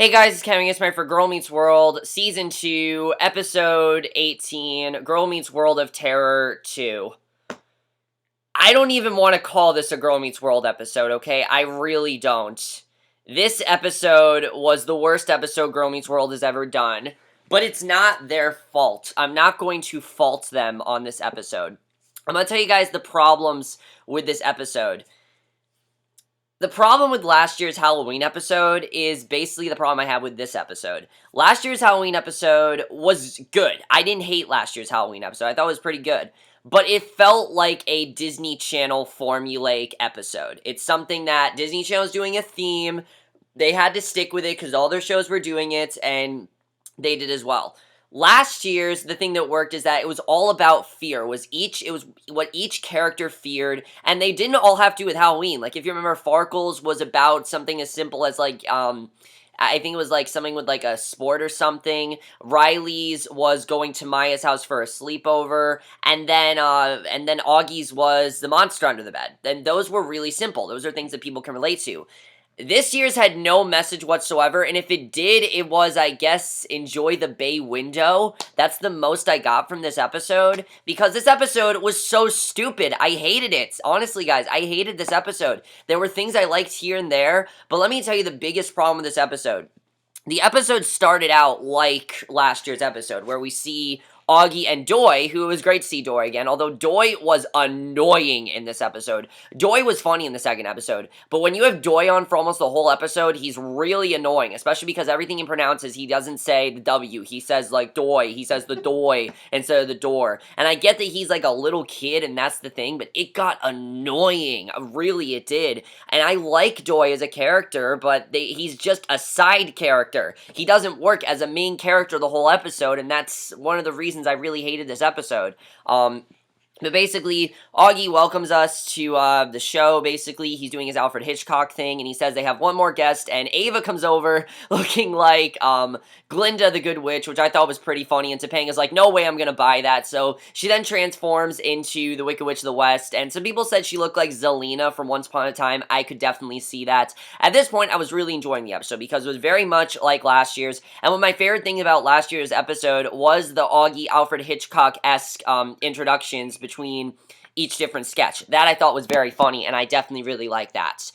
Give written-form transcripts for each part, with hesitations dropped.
Hey guys, it's Kevin Smith for Girl Meets World, Season 2, Episode 18, Girl Meets World of Terror 2. I don't even want to call this a Girl Meets World episode, okay? I really don't. This episode was the worst episode Girl Meets World has ever done, but it's not their fault. I'm not going to fault them on this episode. I'm going to tell you guys the problems with this episode. The problem with last year's Halloween episode is basically the problem I have with this episode. Last year's Halloween episode was good. I didn't hate last year's Halloween episode. I thought it was pretty good. But it felt like a Disney Channel formulaic episode. It's something that Disney Channel is doing a theme. They had to stick with it because all their shows were doing it, and they did as well. Last year's, the thing that worked is that it was all about fear. It was what each character feared, and they didn't all have to do with Halloween. Like, if you remember, Farkle's was about something as simple as, like, I think it was, like, something with, like, a sport or something. Riley's was going to Maya's house for a sleepover, and then Augie's was the monster under the bed. And those were really simple. Those are things that people can relate to. This year's had no message whatsoever, and if it did, it was, I guess, enjoy the bay window. That's the most I got from this episode, because this episode was so stupid. I hated it. Honestly, guys, I hated this episode. There were things I liked here and there, but let me tell you the biggest problem with this episode. The episode started out like last year's episode, where we see Augie and Doy, who it was great to see Doy again, although Doy was annoying in this episode. Doy was funny in the second episode, but when you have Doy on for almost the whole episode, he's really annoying, especially because everything he pronounces, he doesn't say the W, he says, like, Doy, he says the Doy instead of the door, and I get that he's, like, a little kid, and that's the thing, but it got annoying, really it did, and I like Doy as a character, but he's just a side character. He doesn't work as a main character the whole episode, and that's one of the reasons I really hated this episode. But basically, Augie welcomes us to the show. Basically, he's doing his Alfred Hitchcock thing, and he says they have one more guest, and Ava comes over looking like Glinda the Good Witch, which I thought was pretty funny, and Topanga's like, no way I'm gonna buy that, so she then transforms into the Wicked Witch of the West, and some people said she looked like Zelina from Once Upon a Time. I could definitely see that. At this point, I was really enjoying the episode, because it was very much like last year's, and what my favorite thing about last year's episode was the Augie Alfred Hitchcock-esque introductions between each different sketch. That I thought was very funny, and I definitely really like that.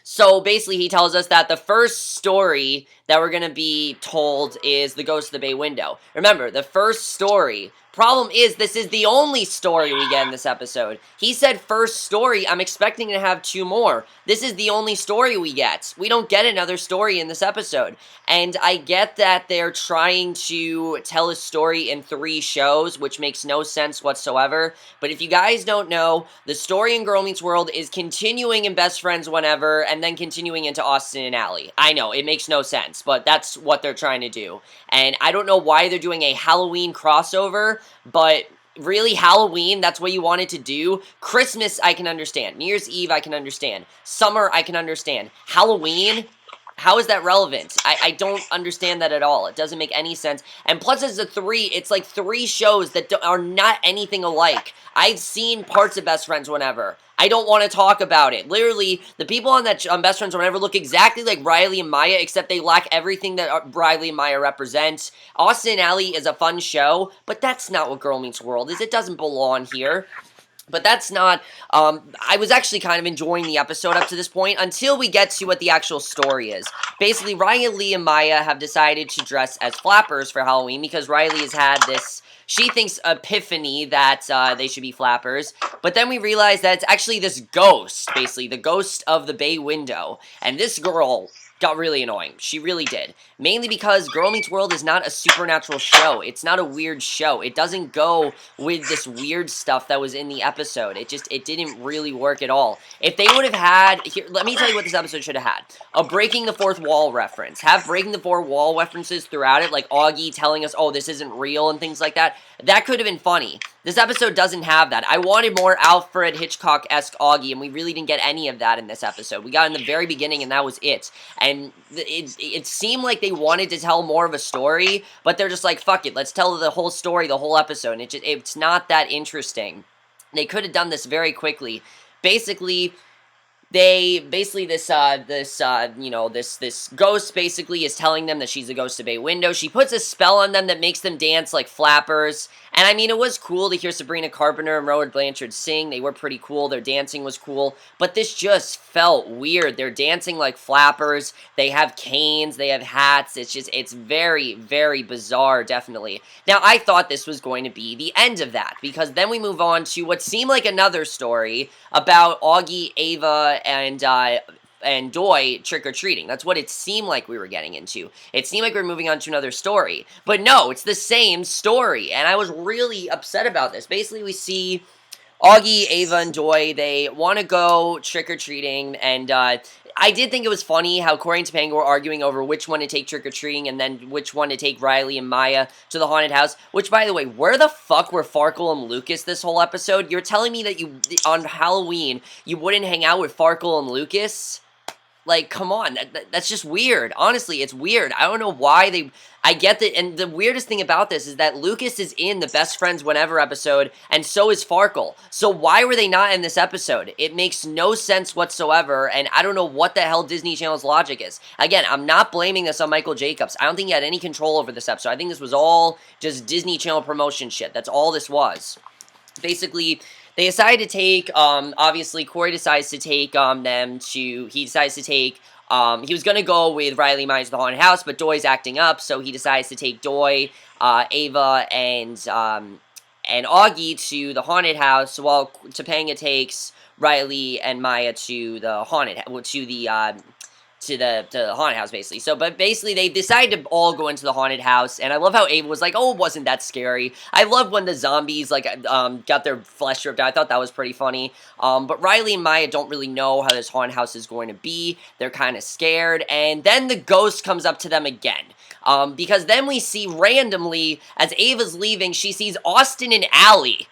So basically, he tells us that the first story that we're going to be told is The Ghost of the Bay Window. Remember, the first story. Problem is, this is the only story we get in this episode. He said first story. I'm expecting to have 2 more. This is the only story we get. We don't get another story in this episode. And I get that they're trying to tell a story in 3 shows, which makes no sense whatsoever. But if you guys don't know, the story in Girl Meets World is continuing in Best Friends Whenever, and then continuing into Austin and Ally. I know, it makes no sense, but that's what they're trying to do. And I don't know why they're doing a Halloween crossover, but really, Halloween, that's what you wanted to do. Christmas, I can understand. New Year's Eve, I can understand. Summer, I can understand. Halloween, how is that relevant? I don't understand that at all. It doesn't make any sense. And plus, it's like 3 shows that are not anything alike. I've seen parts of Best Friends Whenever. I don't want to talk about it. Literally, the people on Best Friends Whenever look exactly like Riley and Maya, except they lack everything that Riley and Maya represent. Austin and Ally is a fun show, but that's not what Girl Meets World is. It doesn't belong here. But that's not, I was actually kind of enjoying the episode up to this point until we get to what the actual story is. Basically, Riley and Maya have decided to dress as flappers for Halloween because Riley has had this, she thinks, epiphany that they should be flappers. But then we realize that it's actually this ghost, basically, the ghost of the bay window. And this girl got really annoying. She really did. Mainly because Girl Meets World is not a supernatural show. It's not a weird show. It doesn't go with this weird stuff that was in the episode. It didn't really work at all. If they would have had, here, let me tell you what this episode should have had. A breaking the fourth wall reference. Have breaking the fourth wall references throughout it, like Augie telling us, oh, this isn't real and things like that. That could have been funny. This episode doesn't have that. I wanted more Alfred Hitchcock-esque Augie, and we really didn't get any of that in this episode. We got in the very beginning, and that was it. And it seemed like they wanted to tell more of a story, but they're just like, fuck it, let's tell the whole story, the whole episode. And it's not that interesting. They could have done this very quickly. Basically, they basically this ghost basically is telling them that she's a ghost of bay window. She puts a spell on them that makes them dance like flappers. And I mean, it was cool to hear Sabrina Carpenter and Rowan Blanchard sing. They were pretty cool. Their dancing was cool. But this just felt weird. They're dancing like flappers. They have canes. They have hats. It's very, very bizarre, definitely. Now, I thought this was going to be the end of that, because then we move on to what seemed like another story about Augie, Ava, and Doi trick-or-treating. That's what it seemed like we were getting into. It seemed like we were moving on to another story. But no, it's the same story, and I was really upset about this. Basically, we see Augie, Ava, and Doi, they want to go trick-or-treating, and I did think it was funny how Corey and Topanga were arguing over which one to take trick-or-treating and then which one to take Riley and Maya to the haunted house. Which, by the way, where the fuck were Farkle and Lucas this whole episode? You're telling me that on Halloween, you wouldn't hang out with Farkle and Lucas? Like, come on, that's just weird. Honestly, it's weird. I don't know why they... I get that, and the weirdest thing about this is that Lucas is in the Best Friends Whenever episode, and so is Farkle. So why were they not in this episode? It makes no sense whatsoever, and I don't know what the hell Disney Channel's logic is. Again, I'm not blaming this on Michael Jacobs. I don't think he had any control over this episode. I think this was all just Disney Channel promotion shit. That's all this was. Basically, they decided to take, obviously, Corey decides to take, he decides to take, he was gonna go with Riley Mines to the haunted house, but Doi's acting up, so he decides to take Doi, Ava, and Augie to the haunted house, while Topanga takes Riley and Maya to the to the haunted house, basically. So, but basically, they decided to all go into the haunted house, and I love how Ava was like, oh, it wasn't that scary. I love when the zombies, like, got their flesh ripped out. I thought that was pretty funny. But Riley and Maya don't really know how this haunted house is going to be. They're kind of scared, and then the ghost comes up to them again. Because then we see randomly, as Ava's leaving, she sees Austin and Allie.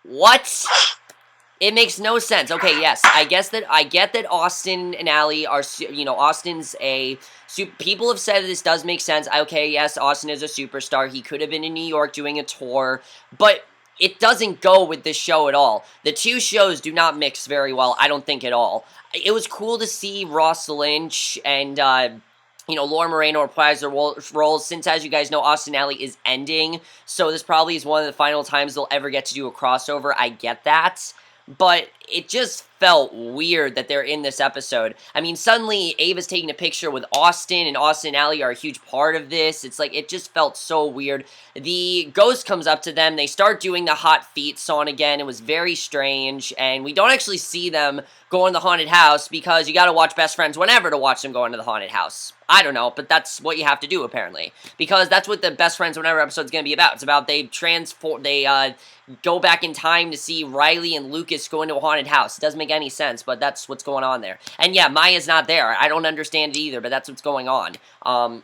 What? It makes no sense. Okay, yes, I get that Austin and Allie are, Austin's a, people have said this does make sense. Okay, yes, Austin is a superstar. He could have been in New York doing a tour, but it doesn't go with this show at all. The two shows do not mix very well, I don't think, at all. It was cool to see Ross Lynch and, Laura Moreno reprise their roles, since, as you guys know, Austin Alley is ending, so this probably is one of the final times they'll ever get to do a crossover. I get that. But it just felt weird that they're in this episode. I mean, suddenly Ava's taking a picture with Austin, and Austin and Allie are a huge part of this. It's like, it just felt so weird. The ghost comes up to them. They start doing the hot feet song again. It was very strange, and we don't actually see them go in the haunted house, because you gotta watch Best Friends Whenever to watch them go into the haunted house. I don't know, but that's what you have to do, apparently. Because that's what the Best Friends Whenever episode's gonna be about. It's about they go back in time to see Riley and Lucas go into a haunted house. It doesn't make any sense, but that's what's going on there. And yeah, Maya's not there. I don't understand it either, but that's what's going on.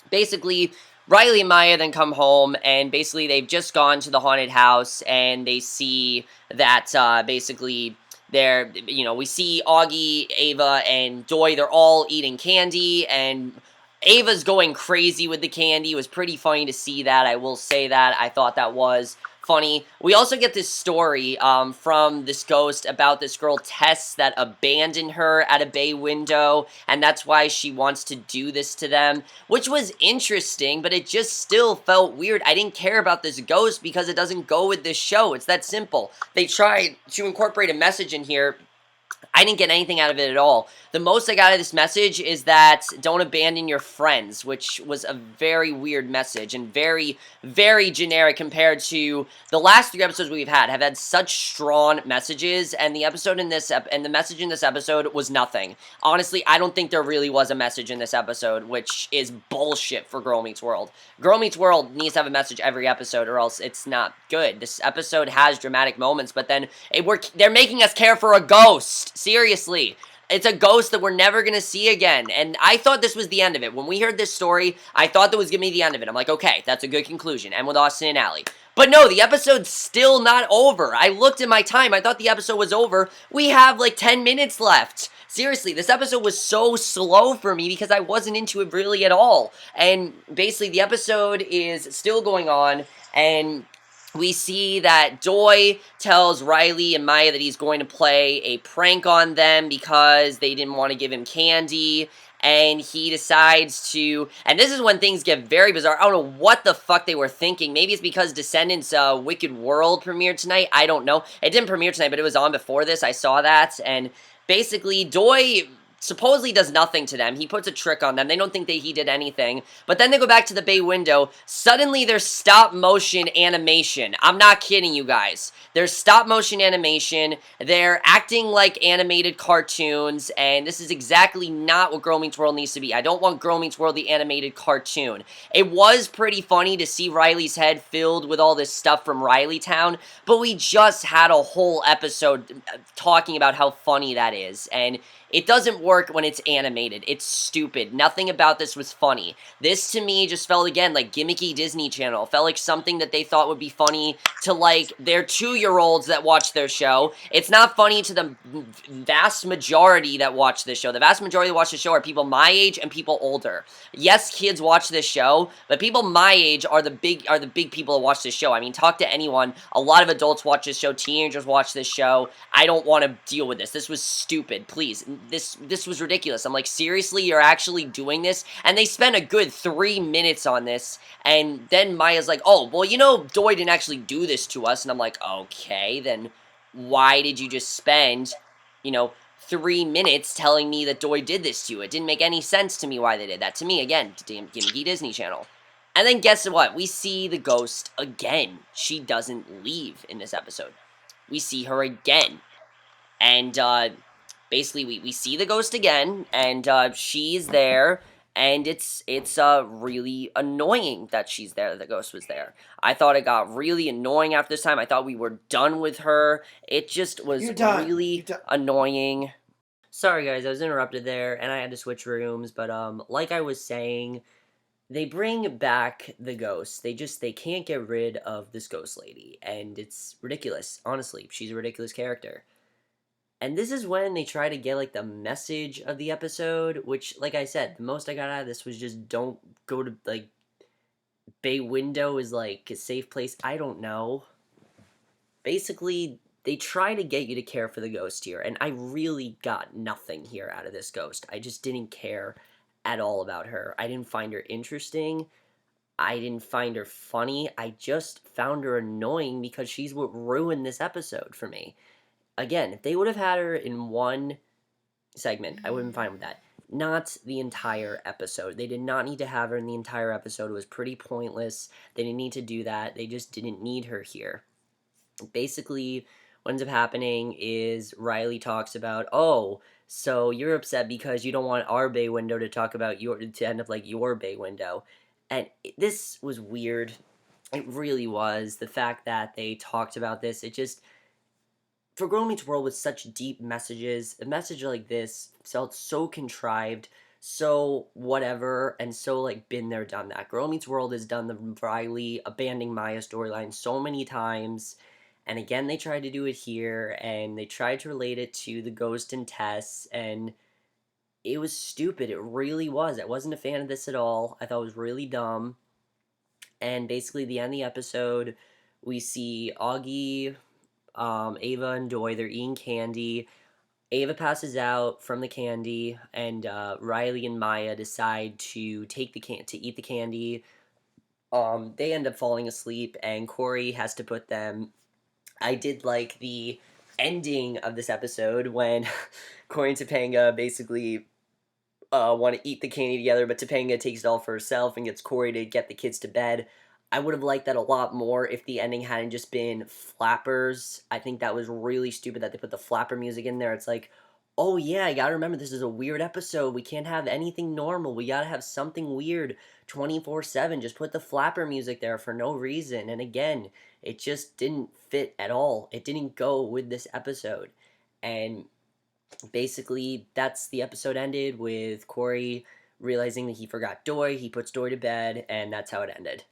Basically, Riley and Maya then come home, and basically they've just gone to the haunted house, and they see that, basically, we see Augie, Ava, and Doi, they're all eating candy, and Ava's going crazy with the candy. It was pretty funny to see that, I will say that. I thought that was funny. We also get this story from this ghost about this girl, Tess, that abandoned her at a bay window, and that's why she wants to do this to them, which was interesting, but it just still felt weird. I didn't care about this ghost because it doesn't go with this show. It's that simple. They tried to incorporate a message in here. I didn't get anything out of it at all. The most I got out of this message is that don't abandon your friends, which was a very weird message and very, very generic compared to the last 3 episodes we've had. Have had such strong messages, and the message in this episode was nothing. Honestly, I don't think there really was a message in this episode, which is bullshit for Girl Meets World. Girl Meets World needs to have a message every episode, or else it's not good. This episode has dramatic moments, but then they're making us care for a ghost. Seriously. It's a ghost that we're never going to see again, and I thought this was the end of it. When we heard this story, I thought that was going to be the end of it. I'm like, okay, that's a good conclusion, and with Austin and Allie. But no, the episode's still not over. I looked at my time. I thought the episode was over. We have like 10 minutes left. Seriously, this episode was so slow for me because I wasn't into it really at all. And basically, the episode is still going on, and we see that Doi tells Riley and Maya that he's going to play a prank on them because they didn't want to give him candy, and he decides to, and this is when things get very bizarre. I don't know what the fuck they were thinking. Maybe it's because Descendants Wicked World premiered tonight. I don't know. It didn't premiere tonight, but it was on before this. I saw that, and basically Doi supposedly does nothing to them. He puts a trick on them. They don't think that he did anything. But then they go back to the bay window. Suddenly there's stop motion animation. I'm not kidding you guys. There's stop motion animation. They're acting like animated cartoons, and this is exactly not what Girl Meets World needs to be. I don't want Girl Meets World the animated cartoon. It was pretty funny to see Riley's head filled with all this stuff from Riley Town, but we just had a whole episode talking about how funny that is, and it doesn't work when it's animated. It's stupid. Nothing about this was funny. This, to me, just felt, again, like gimmicky Disney Channel. Felt like something that they thought would be funny to, like, their 2-year-olds that watch their show. It's not funny to the vast majority that watch this show. The vast majority that watch the show are people my age and people older. Yes, kids watch this show, but people my age are the big people that watch this show. I mean, talk to anyone. A lot of adults watch this show. Teenagers watch this show. I don't want to deal with this. This was stupid. Please. This was ridiculous. I'm like, seriously, you're actually doing this? And they spent a good 3 minutes on this, and then Maya's like, oh, well, you know, Doi didn't actually do this to us, and I'm like, okay, then why did you just spend, 3 minutes telling me that Doi did this to you? It didn't make any sense to me why they did that. To me, again, damn gimmicky Disney Channel. And then guess what? We see the ghost again. She doesn't leave in this episode. We see her again. And, basically, we see the ghost again, and, she's there, and it's really annoying that she's there, that the ghost was there. I thought it got really annoying after this time. I thought we were done with her. It just was really annoying. Sorry, guys, I was interrupted there, and I had to switch rooms, but, like I was saying, they bring back the ghost. They can't get rid of this ghost lady, and it's ridiculous. Honestly, she's a ridiculous character. And this is when they try to get, like, the message of the episode, which, like I said, the most I got out of this was just don't go to, like, bay window is, like, a safe place. I don't know. Basically, they try to get you to care for the ghost here, and I really got nothing here out of this ghost. I just didn't care at all about her. I didn't find her interesting. I didn't find her funny. I just found her annoying because she's what ruined this episode for me. Again, if they would have had her in one segment, I would have been fine with that. Not the entire episode. They did not need to have her in the entire episode. It was pretty pointless. They didn't need to do that. They just didn't need her here. Basically, what ends up happening is Riley talks about, oh, so you're upset because you don't want our bay window to talk about to end up like your bay window. And this was weird. It really was. The fact that they talked about this, it just, for Girl Meets World with such deep messages, a message like this felt so contrived, so whatever, and so, like, been there, done that. Girl Meets World has done the Riley abandoning Maya storyline so many times, and again, they tried to do it here, and they tried to relate it to the Ghost and Tess, and it was stupid. It really was. I wasn't a fan of this at all. I thought it was really dumb. And basically, the end of the episode, we see Augie, Ava and Doi, they're eating candy. Ava passes out from the candy, and Riley and Maya decide to to eat the candy. They end up falling asleep, and Corey has to put them. I did like the ending of this episode when Corey and Topanga basically want to eat the candy together, but Topanga takes it all for herself and gets Corey to get the kids to bed. I would have liked that a lot more if the ending hadn't just been flappers. I think that was really stupid that they put the flapper music in there. It's like, oh yeah, I gotta remember this is a weird episode. We can't have anything normal. We gotta have something weird 24/7. Just put the flapper music there for no reason. And again, it just didn't fit at all. It didn't go with this episode. And basically, that's the episode ended with Corey realizing that he forgot Doi. He puts Doi to bed, and that's how it ended.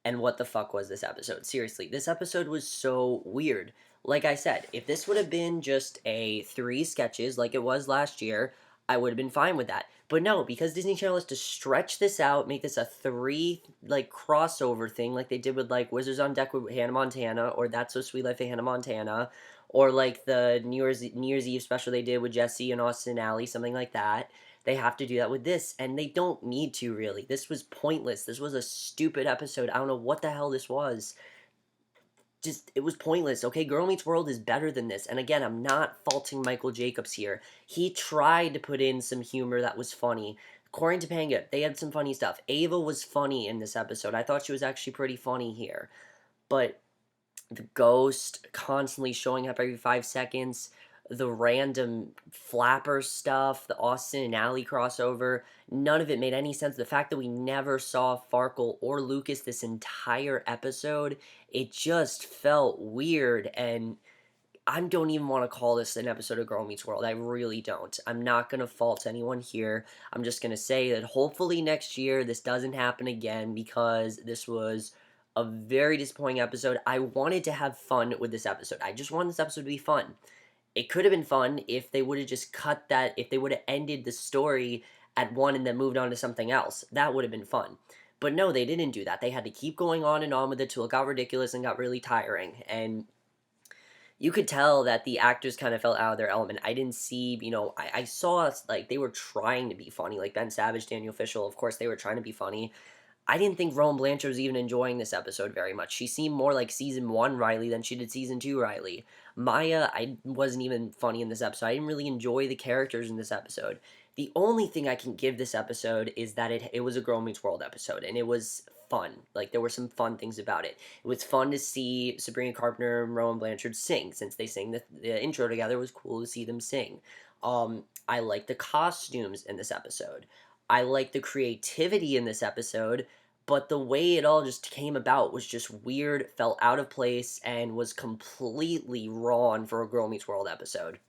And what the fuck was this episode? Seriously, this episode was so weird. Like I said, if this would have been just a 3 sketches like it was last year, I would have been fine with that. But no, because Disney Channel has to stretch this out, make this a 3 like crossover thing, like they did with like Wizards on Deck with Hannah Montana, or That's So Sweet Life of Hannah Montana, or like the New Year's Eve special they did with Jesse and Austin Alley, something like that. They have to do that with this, and they don't need to really. This was pointless. This was a stupid episode. I don't know what the hell this was. Just, it was pointless. Okay, Girl Meets World is better than this. And again, I'm not faulting Michael Jacobs here. He tried to put in some humor that was funny. Corey and Topanga, they had some funny stuff. Ava was funny in this episode. I thought she was actually pretty funny here. But the ghost constantly showing up every 5 seconds, the random flapper stuff, the Austin and Ally crossover, none of it made any sense. The fact that we never saw Farkle or Lucas this entire episode, it just felt weird, and I don't even want to call this an episode of Girl Meets World. I really don't. I'm not going to fault anyone here. I'm just going to say that hopefully next year this doesn't happen again, because this was a very disappointing episode. I wanted to have fun with this episode. I just wanted this episode to be fun. It could have been fun if they would have just cut that, if they would have ended the story at one and then moved on to something else. That would have been fun. But no, they didn't do that. They had to keep going on and on with it till it got ridiculous and got really tiring. And you could tell that the actors kind of felt out of their element. I didn't see, I saw, like, they were trying to be funny. Like, Ben Savage, Daniel Fishel, of course, they were trying to be funny. I didn't think Rowan Blanchard was even enjoying this episode very much. She seemed more like Season 1 Riley than she did Season 2 Riley. Maya, I wasn't even funny in this episode. I didn't really enjoy the characters in this episode. The only thing I can give this episode is that it was a Girl Meets World episode, and it was fun. Like, there were some fun things about it. It was fun to see Sabrina Carpenter and Rowan Blanchard sing. Since they sang the intro together, it was cool to see them sing. I like the costumes in this episode. I like the creativity in this episode, but the way it all just came about was just weird, felt out of place, and was completely wrong for a Girl Meets World episode.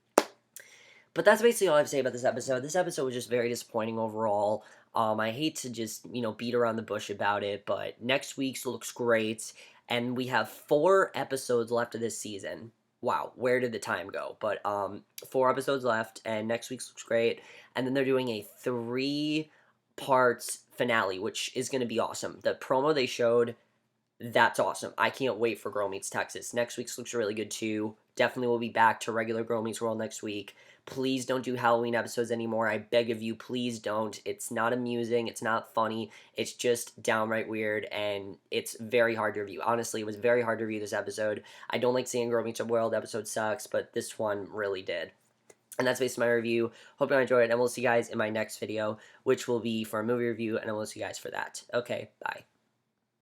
But that's basically all I have to say about this episode. This episode was just very disappointing overall. I hate to just, beat around the bush about it, but next week's looks great, and we have 4 episodes left of this season. Wow, where did the time go? But 4 episodes left, and next week's looks great, and then they're doing a 3 parts finale, which is going to be awesome. The promo they showed, that's awesome. I can't wait for Girl Meets Texas. Next week's looks really good too. Definitely will be back to regular Girl Meets World next week. Please don't do Halloween episodes anymore. I beg of you, please don't. It's not amusing. It's not funny. It's just downright weird, and it's very hard to review. Honestly, it was very hard to review this episode. I don't like seeing Girl Meets World episode sucks, but this one really did. And that's basically my review. Hope you enjoyed it, and we'll see you guys in my next video, which will be for a movie review, and I will see you guys for that. Okay, bye.